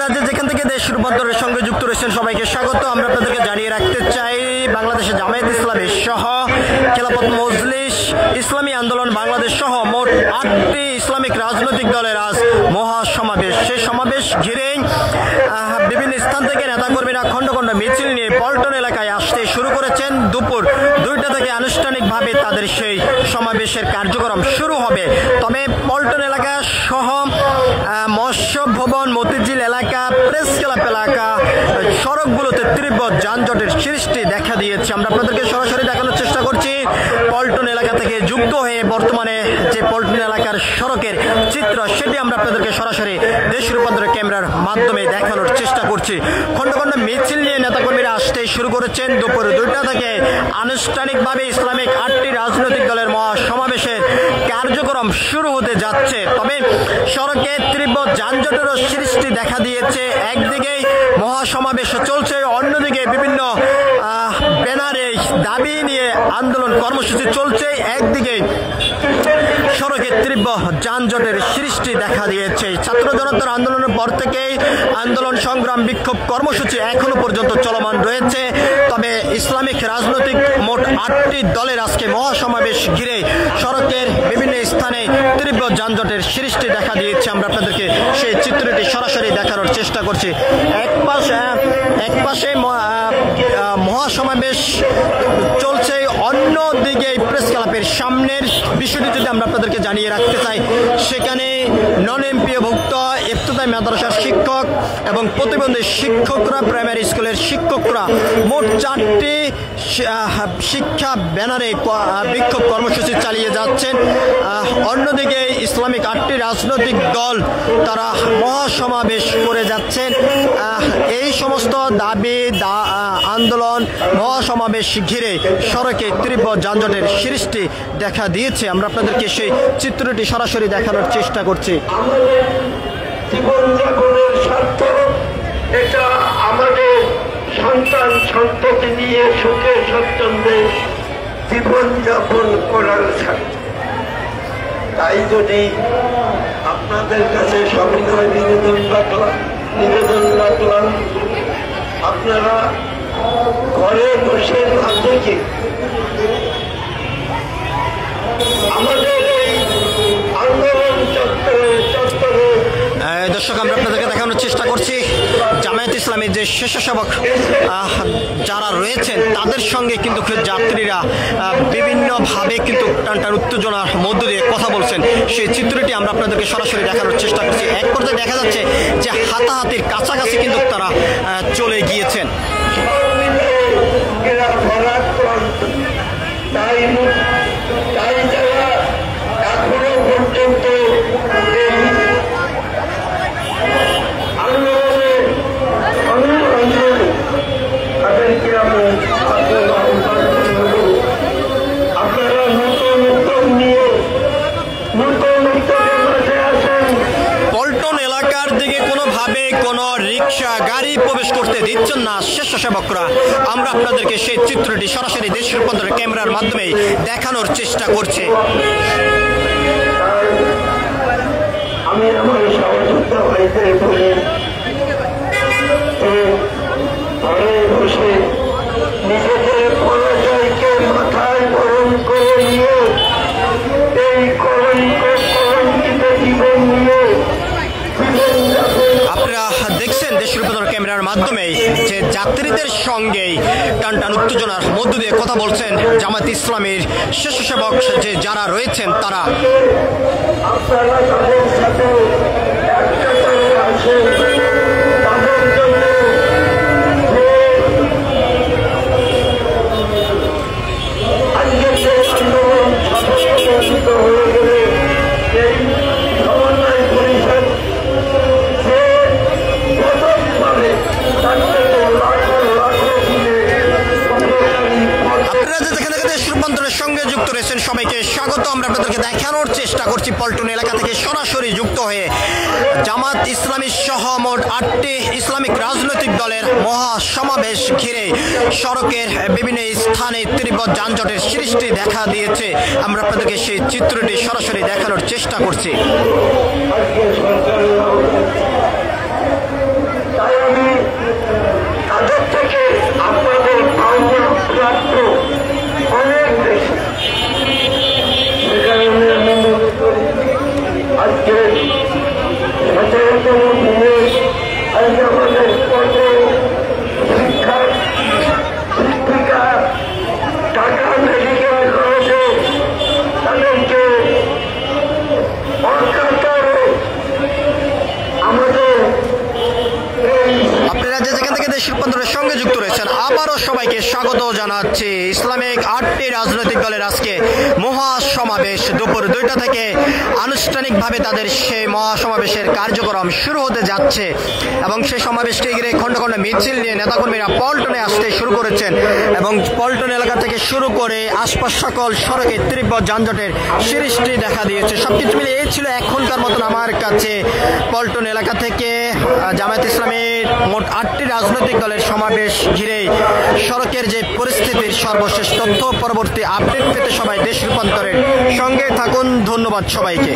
রাজ্যে যেখান থেকে দেশ রূপান্তরের সঙ্গে যুক্ত রয়েছেন সবাইকে স্বাগত। আমরা আপনাদেরকে জানিয়ে রাখতে চাই বাংলাদেশে জামায়াত ইসলামী সহ খেলাফত মজলিস, ইসলামী আন্দোলন বাংলাদেশ সহ মোট ৮টি ইসলামিক রাজনৈতিক দলের আজ মহাসমাবেশ। সেই সমাবেশ ঘিরে বিভিন্ন স্থান থেকে নেতাকর্মীরা খণ্ড খণ্ড মিছিল নিয়ে পল্টন এলাকায় আসতে শুরু করেছেন। দুপুর ২টা থেকে আনুষ্ঠানিকভাবে তাদের সেই সমাবেশের কার্যক্রম শুরু হবে। তবে পল্টন এলাকা সহ মৎস্য ভবন, মতিঝিল এলাকা, প্রেস ক্লাব এলাকা, সড়কগুলোতে তীব্র যানজটের সৃষ্টি দেখা দিয়েছে। আমরা আপনাদেরকে সরাসরি দেখানোর চেষ্টা করছি পল্টন এলাকা থেকে যুক্ত হয়ে বর্তমানে যে পল্টন এলাকার সড়কের চিত্র, সেটি আমরা আপনাদেরকে সরাসরি দেশ রূপান্তরের ক্যামেরার মাধ্যমে দেখানোর চেষ্টা করছি। খণ্ড খণ্ড মিছিল নিয়ে নেতাকর্মীরা আসতে শুরু করেছেন। দুপুর ২টা থেকে আনুষ্ঠানিকভাবে ইসলামিক ৮টি রাজনৈতিক দলের মহাসমাবেশের কার্যক্রম শুরু হতে যাচ্ছে। তবে সড়কে তীব্র যানজটেরও সৃষ্টি দেখা দিয়েছে। একদিকে মহাসমাবেশ চলছে, অন্যদিকে বিভিন্ন ব্যানারে দাবি নিয়ে আন্দোলন কর্মসূচি চলছে। একদিকে সড়কে তীব্র যানজটের সৃষ্টি দেখা দিয়েছে। ছাত্র জনতার আন্দোলনের পর থেকেই আন্দোলন, সংগ্রাম, বিক্ষোভ কর্মসূচি এখনো পর্যন্ত চলমান রয়েছে। তবে ইসলামিক রাজনৈতিক মোট ৮টি দলের আজকে মহাসমাবেশ ঘিরে সড়কের বিভিন্ন স্থানে তীব্র যানজটের সৃষ্টি দেখা দিয়েছে। আমরা আপনাদেরকে সেই চিত্রটি সরাসরি দেখানোর চেষ্টা করছি। এক পাশে মহাসমাবেশ চলছে, অন্যদিকে প্রেস ক্লাবের সামনের বিষয়টি যদি আমরা আপনাদেরকে জানিয়ে রাখতে চাই, সেখানে নন এমপিওভুক্ত ইফতেদায়ী মাদ্রাসার শিক্ষক এবং প্রতিবন্ধী শিক্ষকরা, প্রাইমারি স্কুলের শিক্ষকরা মোট ৪টি শিক্ষা ব্যানারে বিক্ষোভ কর্মসূচি চালিয়ে যাচ্ছেন। অন্যদিকে ইসলামিক ৮টি রাজনৈতিক দল তারা মহাসমাবেশ করে যাচ্ছেন। এই সমস্ত দাবি আন্দোলন মহাসমাবেশ ঘিরে সড়কে তীব্র যানজটের সৃষ্টি দেখা দিয়েছে। আমরা আপনাদেরকে সেই চিত্রটি সরাসরি দেখানোর চেষ্টা করছি। জীবনযাপনের স্বার্থ, এটা আমাদের সন্তান সন্ততি নিয়ে সুখে স্বচ্ছন্দে জীবনযাপন করার স্বার্থ। তাই যদি আপনাদের কাছে সবিনয় নিবেদন রাখলাম, আপনারা ঘরে বসে না থেকে আমাদের এই আন্দোলন চত্বরে দর্শক, আমরা আপনাদেরকে দেখানোর চেষ্টা করছি জামায়াত ইসলামীর যে স্বেচ্ছাসেবক যারা রয়েছেন তাদের সঙ্গে কিন্তু যাত্রীরা বিভিন্নভাবে কিন্তু টানটান উত্তেজনার মধ্য দিয়ে কথা বলছেন। সেই চিত্রটি আমরা আপনাদেরকে সরাসরি দেখানোর চেষ্টা করছি। এক পর্যায়ে দেখা যাচ্ছে যে হাতাহাতির কাছাকাছি কিন্তু তারা চলে গিয়েছেন। তাই যারা এখনো পর্যন্ত তাদেরকে আমি আপনারা নতুন উদ্যোগ নিয়ে নতুন উদ্যোগের মাঝে আসেন। পল্টন এলাকার দিকে কোনোভাবে কোনো রিক্সা গাড়ি প্রবেশ করতে দিচ্ছেন না স্বেচ্ছাসেবকরা। আমরা আপনাদেরকে সেই চিত্রটি সরাসরি দেশ রূপান্তরের ক্যামেরার মাধ্যমে দেখানোর চেষ্টা করছি। আমি আমার সহযোদ্ধা ভাইদের বলি, ঘরে বসে নিজেদের পরাজয়কে মাথায় বরণ করে নিয়ে এই কলঙ্কিত জীবন নিয়ে আপনারা দেখছেন দেশ রূপান্তর ক্যামেরার মাধ্যমে যে যাত্রীদের সঙ্গে টানটান উত্তেজনার মধ্য দিয়ে কথা বলছেন জামায়াত ইসলামীর স্বেচ্ছাসেবক যে যারা রয়েছেন তারা। আপনারা তাদের সাথে একসাথে আছেন, তাদের জন্য আজকের যে আন্দোলন সংগঠিত হয়ে গেলে এই সমন্বয় পরিষদ যে প্রথমভাবে আপনারা যেখানে দেশ রূপান্তরের সঙ্গে যুক্ত রয়েছেন সবাইকে স্বাগত। আমরা আপনাদেরকে দেখানোর চেষ্টা করছি পল্টন এলাকা থেকে সরাসরি যুক্ত হয়ে জামাত ইসলামী সহ মোট ৮টি ইসলামিক রাজনৈতিক দলের মহাসমাবেশ ঘিরে সড়কের বিভিন্ন স্থানে তীব্র যানজটের সৃষ্টি দেখা দিয়েছে। আমরা আপনাদেরকে সেই চিত্রটি সরাসরি দেখানোর চেষ্টা করছি। আগামীতম দিনে আজ আমাদের কত শিক্ষক শিক্ষিকা ঢাকা মেডিকেল কলেজে তাদেরকে অকাতরে আমাদের আপনারা যেখান থেকে দেশ রূপান্তরের সঙ্গে যুক্ত রয়েছেন আবারও সবাইকে স্বাগত জানাচ্ছি। ইসলামিক 8টি রাজনৈতিক দলের আজকে মহাসমাবেশ দুপুর 2টা থেকে আনুষ্ঠানিকভাবে তাদের সেই মহাসমাবেশের কার্যক্রম শুরু হতে যাচ্ছে এবং সেই সমাবেশকে ঘিরে খন্ড খন্ড মিছিল নিয়ে নেতাকর্মীরা পল্টনে আসতে শুরু করেছেন এবং পল্টন এলাকা থেকে শুরু করে আশপাশ সকল সড়কে তীব্র যানজটের সৃষ্টি দেখা দিয়েছে। সবকিছু মিলে এই ছিল এখনকার মতন আমার কাছে পল্টন এলাকা থেকে জামায়াত ইসলামীর মোট 8টি রাজনৈতিক দলের সমাবেশ ঘিরে সড়কের যে পরিস্থিতির সর্বশেষ তথ্য পরবর্তী আপডেট পেতে সবাই দেশ রূপান্তরের সঙ্গে থাকুন। ধন্যবাদ সবাইকে।